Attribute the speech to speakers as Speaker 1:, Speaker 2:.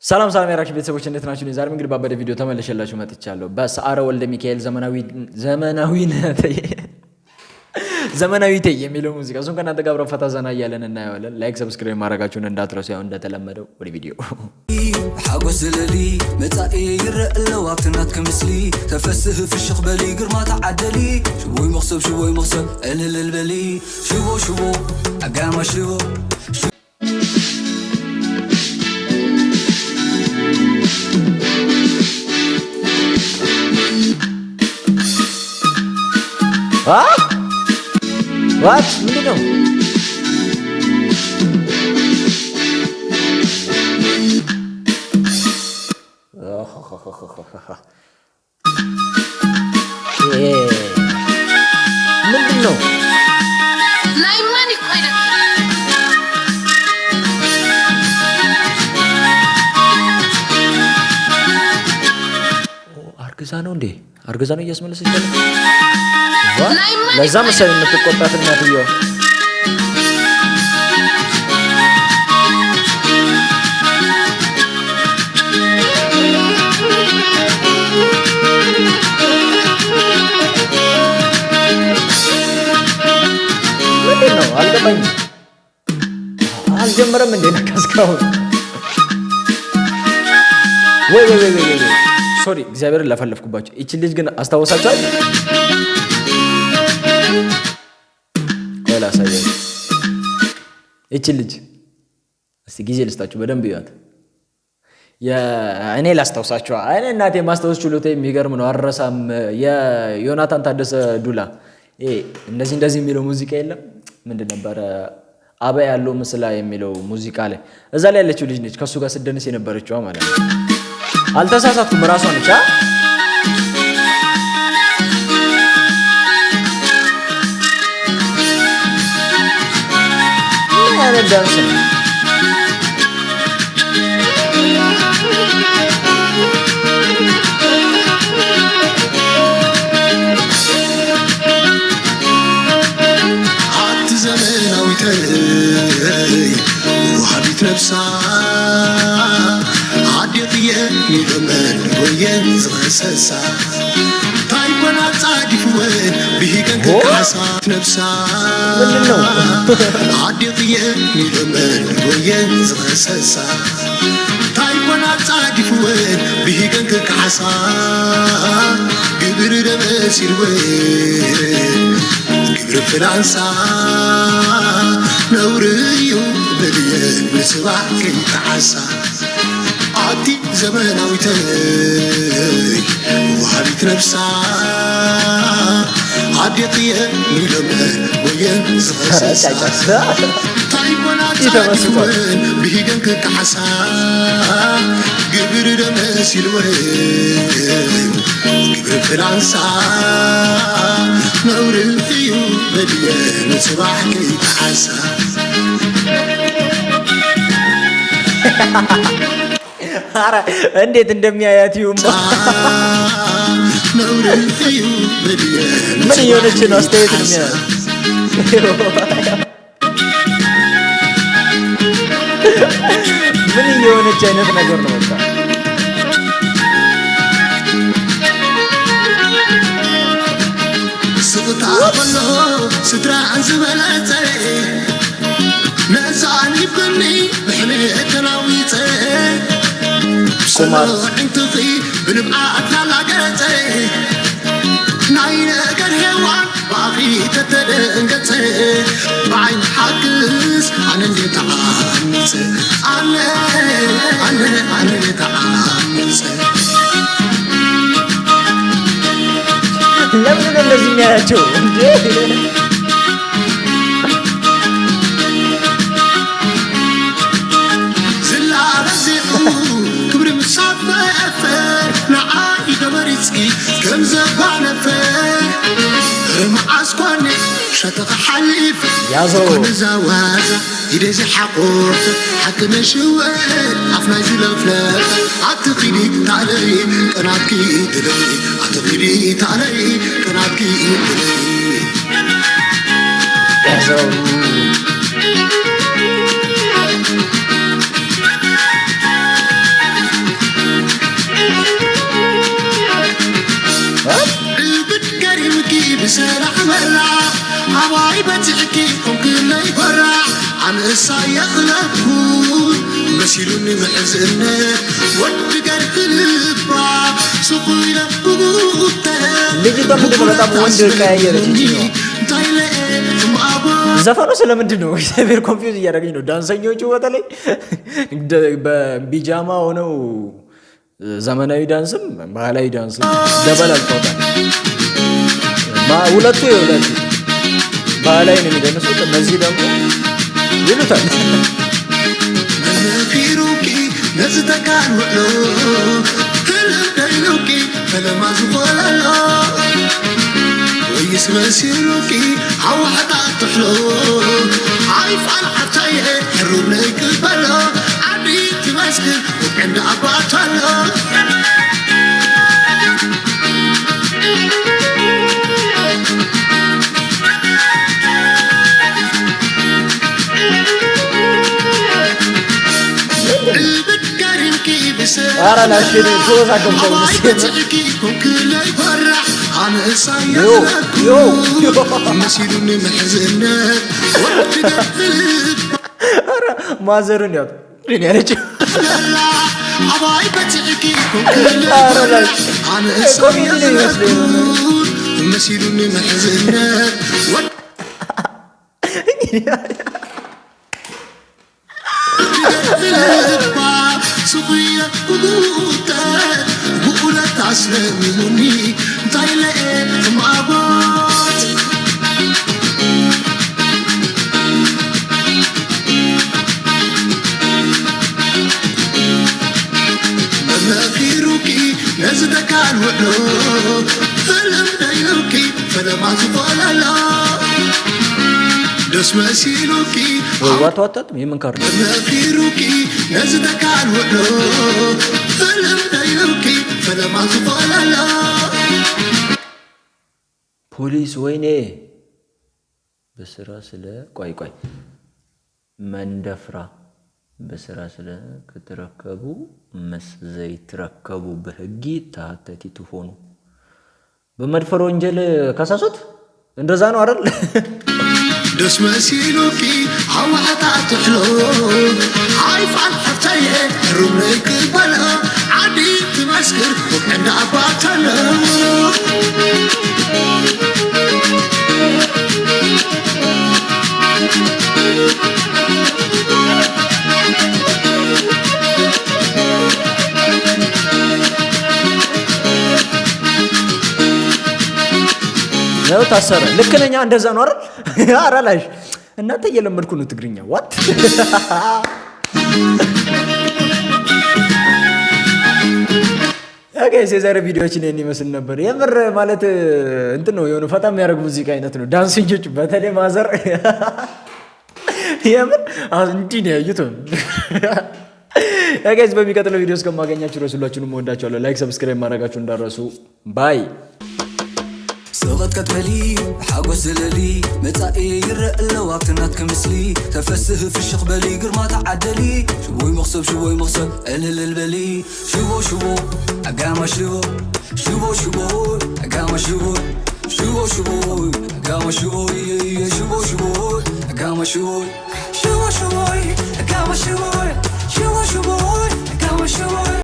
Speaker 1: ሰላም ሰላም ያራክሽ ቤተሰቦች እንዴት ናችሁ? ዛሬም እንግዲህ ባበደ ቪዲዮ ተመልሼላችሁ መጥቻለሁ። በሰዓረ ወልደ ሚካኤል ዘመናዊቴ የሚለው ሙዚቃ እሱን ከእናንተ ጋር አብረን ፈታ ዘና እያለን እናየዋለን። ላይክ ሰብስክራይብ ማድረጋችሁን እንዳትረሱ። ያው እንደተለመደው ወደ ቪዲዮ
Speaker 2: ሓጎስ ዘለሊ መጻኢ ይረአ ለው ኣብትናት ከምስሊ ተፈስህ ፍሽኽ በሊ ግርማ ተዓደሊ ሽቦይ መኽሰብ ዕልል በሊ ሽቦ ኣጋማ ሽቦ
Speaker 1: What? ምንድነው? ምንድነው?
Speaker 3: ናይማን ይቆይደ
Speaker 1: አርግዛ ነው እንዴ? አርግዛ ነው እያስመለሰች ያለው ለዛ መሰለኝ የምትቆጣት እናትየዋ። ምንድን ነው አልገባኝም። አልጀመረም እንዴ ለካ እስካሁን? ወይ ሶሪ እግዚአብሔርን ላፈለፍኩባቸው። ይቺ ልጅ ግን አስታወሳችኋል? ቆላ ሳይሆን እቺ ልጅ እስቲ ጊዜ ልስጣችሁ በደንብ ይያት። እኔ ላስታውሳችሁ። እኔ እናቴ ማስታወስ ችሎታ የሚገርም ነው። አረሳም የዮናታን ታደሰ ዱላ እንደዚህ የሚለው ሙዚቃ የለም ምንድን ነበር? አበ ያለው ምስላ የሚለው ሙዚቃ ላይ እዛ ላይ ያለችው ልጅ ነች ከሱ ጋር ስደንስ የነበረችው ማለት ነው። አልተሳሳትኩም፣ ራሷ ነች። ዳንስ ነው።
Speaker 2: ሓንቲ ዘመናዊተይ ወሃቢት ነብሳ ዓዴትየ ይደመን ወየን ዝኸሰሳ ታይኮና ጻዲፍወን ብሂገን ክካሳ ነብሳ ዓዴትየ ይደመን ወየን ዝኸሰሳ ታይኮና ጻዲፍወን ብሂገን ክካሳ ግብሪ ደመሲልወን ግብሪ ፍላንሳ ነውርዩ በልየን ንስባሕ ከይከዓሳ ዓዲ ዘመናዊተይ ወሃቢት ነብሳ ዓዴትየ ይደመን ወየን ዝኸሰሳ ታይኮና ጻዲፍወን ብሂገን ክከዓሳ ግብሪ ደመሲልወን ግብሪ ፍላንሳ ነውርዩ በልየን ንስባሕ ከይከዓሳ
Speaker 1: አረ እንዴት እንደሚያያት ይሁንማ። ምን እየሆነች ነው? አስተያየት የሚያያት ምን እየሆነች አይነት ነገር ነው። በቃ
Speaker 2: ስቕታ በሎ ስድራ አንዝበለፀ ነፃን ይብኒ ብሕልእተናዊፀ
Speaker 1: ቁማር
Speaker 2: እንትኺ ብንብዓት ናላገፀ ናይ ነገር ሄዋን ባኺ ተተደንገፀ ብዓይን ሓግስ ኣነ እንዴተዓምፀ ኣነ እንዴተዓምፀ
Speaker 1: ለምን እንደዚህ የሚያያቸው እንዴ?
Speaker 2: شتق حليف
Speaker 1: يا زو
Speaker 2: زوازة يدزي حقوق حكم شوال عفنا زلفلات عتقيني تعالي كنابكي دلي عتقيني تعالي كنابكي دلي
Speaker 1: يا زو
Speaker 4: بتحكي كل يبرع عن الصياغلكون مسيلوني محزنة وتقرب البا سقينا بقوته
Speaker 1: ልጅቷ ምንድነው በጣም ወንድ ቀያየረች እንጂ ነው ዘፈኑ ስለምንድን ነው እግዚአብሔር ኮንፊውዝ እያደረገኝ ነው። ዳንሰኞቹ በተለይ በቢጃማ ሆነው ዘመናዊ ዳንስም ባህላዊ ዳንስም ደበላልቀውታል። ሁለቱ ባህላዊ ነው የሚደንሱት፣ እነዚህ ደግሞ ይሉታል።
Speaker 4: مفيروكي نزدكان ولو هلم دينوكي فلما زبالا ويسمى سيروكي عو حتى تحلو عايف على حتايه حرونيك البلا عبيد تمسكن وعند عباتالا
Speaker 1: ኧረ ላሽን ተወዛገብተው ማዘሩን ያው ያለችው
Speaker 4: صغيرة قدوتك بقولة تعسلموني طايلة مع بعض لما خيروكي نزدك عن وقلو فلم دايلوكي فلم عزبال لا دس مسيلوكي
Speaker 1: ወጣት ምን ካር
Speaker 4: مفيروكي نزدك عن وقلو فلم دايلوكي فلم عزبال لا
Speaker 1: ፖሊስ ወይኔ በስራ ስለ ቆይ መንደፍራ በስራ ስለ ከተረከቡ መስዘይ ተረከቡ በህጊ ታተቲ ትሆኑ በመድፈር ወንጀል ከሳሱት እንደዛ ነው አይደል?
Speaker 4: دس مسيلوكي عوحتا تحلو عايف على الحفتاية رميك البلا عادي تمسكر وكعند عباتنا
Speaker 1: ነው ታሰረ። ልክ ነኝ እንደዛ ነው አይደል? ኧረ ላሽ እናንተ እየለመድኩ ነው ትግርኛ ዋት ጋይስ የዛሬ ቪዲዮችን ይሄን ይመስል ነበር። የምር ማለት እንትን ነው የሆነ ፈታ የሚያደርግ ሙዚቃ አይነት ነው። ዳንሰኞች በተለይ ማዘር የምር እንዲህ ነው ያዩት። ጋይስ በሚቀጥለው ቪዲዮ እስከማገኛችሁ ድረስ ሁላችሁንም እወዳችኋለሁ። ላይክ ሰብስክራይብ ማድረጋችሁ እንዳትረሱ። ባይ
Speaker 2: سوغت كتبلي حاجوس زللي متاعي يرق اللواكتنات كمثلي تفسه في الشيخ بلي قرما تعدلي شوي مغصب انا للبلي شوبو اقام شوبو اقام شوبو اقام شوبو اقام شوبو